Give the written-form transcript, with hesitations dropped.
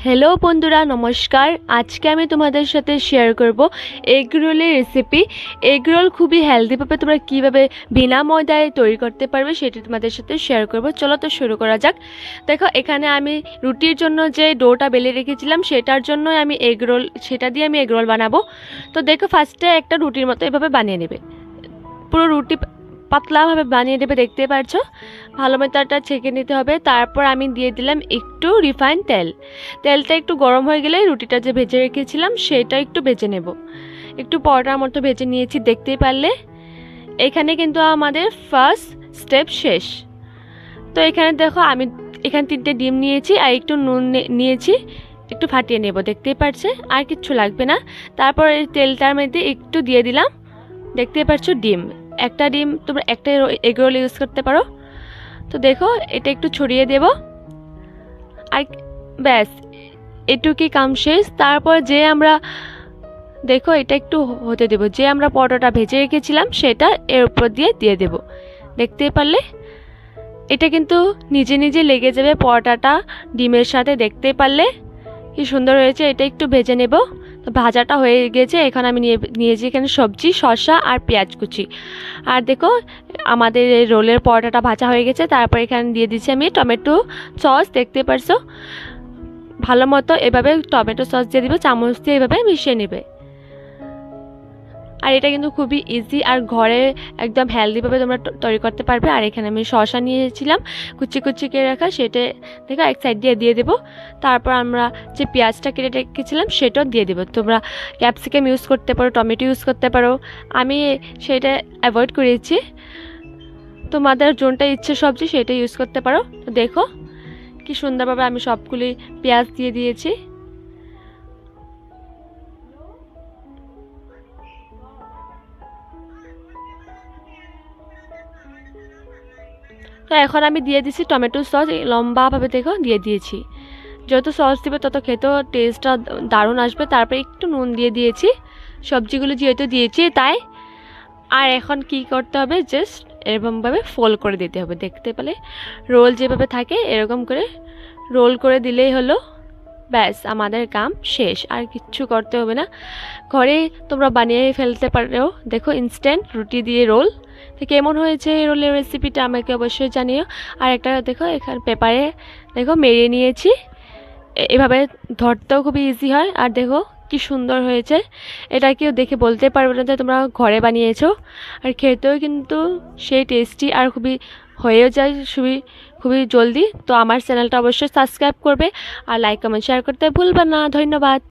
Hello বন্ধুরা, নমস্কার। আজকে আমি তোমাদের সাথে শেয়ার করব এগ রোলের রেসিপি। এগ রোল খুবই হেলদিভাবে তোমরা কীভাবে বিনা ময়দায় তৈরি করতে পারবে সেটি তোমাদের সাথে শেয়ার করব। চলো তো শুরু করা যাক। দেখো, এখানে আমি রুটির জন্য যে ডোটা বেলে রেখেছিলাম সেটার জন্য আমি সেটা দিয়ে আমি এগ রোল বানাবো। তো দেখো, ফার্স্টে একটা রুটির মতো এভাবে বানিয়ে নেবে, পুরো রুটি পাতলাভাবে বানিয়ে দেবে, দেখতে পাচ্ছ। ভালো মতো ছেঁকে নিতে হবে। তারপর আমি দিয়ে দিলাম একটু রিফাইন তেল। তেলটা একটু গরম হয়ে গেলে রুটিটা যে ভেজে রেখেছিলাম সেটা একটু ভেজে নেব। একটু পরোটার মতো ভেজে নিয়েছি, দেখতেই পারলে। এখানে কিন্তু আমাদের ফার্স্ট স্টেপ শেষ। তো এখানে দেখো, আমি এখানে 3টে ডিম নিয়েছি আর একটু নুন নিয়েছি, একটু ফাটিয়ে নেব, দেখতেই পারছে। আর কিচ্ছু লাগবে না। তারপর এই তেলটার মধ্যে একটু দিয়ে দিলাম, দেখতেই পাচ্ছ, ডিম। একটা ডিম তোমরা একটা এগ রোল ইউজ করতে পারো। তো দেখো, এটা একটু ছড়িয়ে দেব আর ব্যাস, এটুকুই কাম শেষ। তারপর যে আমরা দেখো এটা একটু হতে দেব, যে আমরা পরোটাটা ভেজে রেখেছিলাম সেটা এর উপর দিয়ে দেব, দেখতেই পারলে। এটা কিন্তু নিজে নিজে লেগে যাবে পরোটাটা ডিমের সাথে, দেখতেই পারলে কি সুন্দর হয়েছে। এটা একটু ভেজে নেব। তো ভাজাটা হয়ে গেছে। এখন আমি নিয়েছি এখানে সবজি, শসা আর পেঁয়াজ কুচি। আর দেখো, আমাদের এই রোলের পরোটাটা ভাজা হয়ে গেছে। তারপর এখানে দিয়ে দিচ্ছি আমি টমেটো সস, দেখতে পারছো। ভালো মতো এভাবে টমেটো সস দিয়ে দিবে, চামচ দিয়ে এভাবে মিশিয়ে নেবে। আর এটা কিন্তু খুবই ইজি আর ঘরে একদম হেলদিভাবে তোমরা তৈরি করতে পারবে। আর এখানে আমি শসা নিয়েছিলাম কুচি কুচি করে রাখা, সেটা দেখো এক সাইড দিয়ে দেবো। তারপর আমরা যে পেঁয়াজটা কেটে রেখেছিলাম সেটাও দিয়ে দেবো। তোমরা ক্যাপসিকাম ইউজ করতে পারো, টমেটো ইউজ করতে পারো, আমি সেটা অ্যাভয়েড করেছি। তোমাদের যোনটা ইচ্ছে সবজি সেটা ইউজ করতে পারো। তো দেখো কি সুন্দরভাবে আমি সবগুলি পেঁয়াজ দিয়ে দিয়েছি। তো এখন আমি দিয়ে দিচ্ছি টমেটো সস, লম্বাভাবে দেখো দিয়ে দিয়েছি। যত সস দেবে তত খেতেও টেস্টটা দারুণ আসবে। তারপরে একটু নুন দিয়ে দিয়েছি, সবজিগুলো যেহেতু দিয়েছি তাই। আর এখন কি করতে হবে, জাস্ট এরকমভাবে ফোল্ড করে দিতে হবে, দেখতে পেলে রোল যেভাবে থাকে এরকম করে রোল করে দিলেই হলো। ব্যাস, আমাদের কাম শেষ। আর কিচ্ছু করতে হবে না, ঘরে তোমরা বানিয়ে ফেলতে পারো। দেখো, ইনস্ট্যান্ট রুটি দিয়ে রোল। তো কেমন হয়েছে এই রোলের রেসিপিটা আমাকে অবশ্যই জানিও। আর একটা দেখো, এখানে পেপারে দেখো মেরিয়ে নিয়েছি, এভাবে ধরতেও খুবই ইজি হয়। আর দেখো কি সুন্দর হয়েছে, এটা কেউ দেখে বলতে পারবে না যে তোমরা ঘরে বানিয়েছো। আর খেতেও কিন্তু সেই টেস্টি আর খুবই হয়েও যায় খুবই জলদি। তো আমার চ্যানেলটা অবশ্যই সাবস্ক্রাইব করবে আর লাইক কমেন্ট শেয়ার করতে ভুলবে না। ধন্যবাদ।